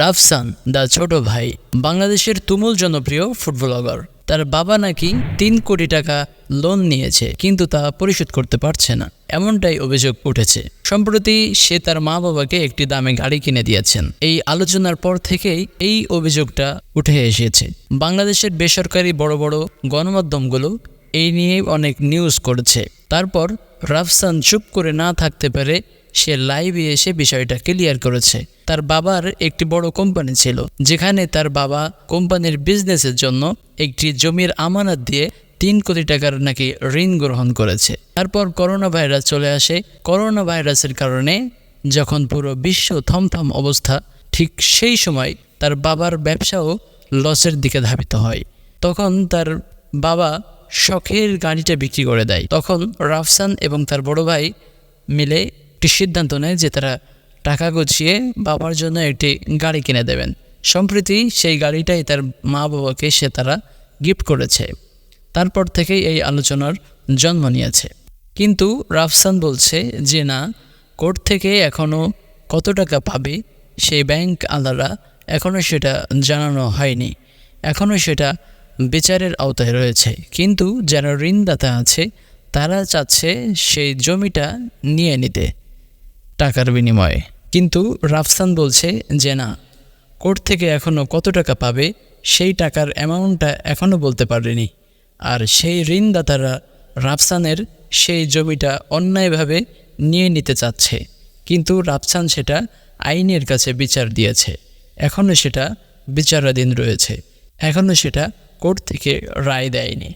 রাফসান দা ছোট ভাই বাংলাদেশের তুমুল জনপ্রিয় ফুটবলার। তার বাবা নাকি ৩ কোটি টাকা লোন নিয়েছে, কিন্তু তা পরিশোধ করতে পারছে না, এমনটাই অভিযোগ উঠেছে। সম্প্রতি সে তার মা বাবাকে একটি দামে গাড়ি কিনে দিয়েছেন। এই আলোচনার পর থেকেই এই অভিযোগটা উঠে এসেছে। বাংলাদেশের বেসরকারি বড় বড় গণমাধ্যমগুলো এই নিয়ে অনেক নিউজ করেছে। তারপর রাফসান চুপ করে না থাকতে পারে, সে লাইভে এসে বিষয়টা ক্লিয়ার করেছে। তার বাবার একটি বড় কোম্পানি ছিল, যেখানে তার বাবা কোম্পানির বিজনেসের জন্য একটি জমির আমানত দিয়ে ৩ কোটি টাকার নাকি ঋণ গ্রহণ করেছে। তারপর করোনা ভাইরাস চলে আসে। করোনা ভাইরাসের কারণে যখন পুরো বিশ্ব থমথম অবস্থা, ঠিক সেই সময় তার বাবার ব্যবসাও লসের দিকে ধাবিত হয়। তখন তার বাবা শখের গাড়িটা বিক্রি করে দেয়। তখন রাফসান এবং তার বড় ভাই মিলে একটি সিদ্ধান্ত নেয় যে তারা টাকা গুছিয়ে বাবার জন্য একটি গাড়ি কিনে দেবেন। সম্প্রতি সেই গাড়িটাই তার মা বাবাকে তারা গিফট করেছে। তারপর থেকেই এই আলোচনার জন্ম নিয়েছে। কিন্তু রাফসান বলছে যে না, কোর্ট থেকে এখনও কত টাকা পাবে সেই ব্যাংক আলারা এখনও সেটা জানানো হয়নি, এখনও সেটা বিচারের আওতায় রয়েছে। কিন্তু যারা ঋণদাতা আছে তারা চাচ্ছে সেই জমিটা নিয়ে নিতে টাকার বিনিময়ে। কিন্তু রাফসান বলছে যে না, কোর্ট থেকে এখনও কত টাকা পাবে সেই টাকার অ্যামাউন্টটা এখনও বলতে পারেনি। আর সেই ঋণদাতারা রাফসানের সেই জমিটা অন্যায়ভাবে নিয়ে নিতে চাচ্ছে, কিন্তু রাফসান সেটা আইনের কাছে বিচার দিয়েছে। এখনও সেটা বিচারাধীন রয়েছে, এখনও সেটা কোর্ট থেকে রায় দেয়নি।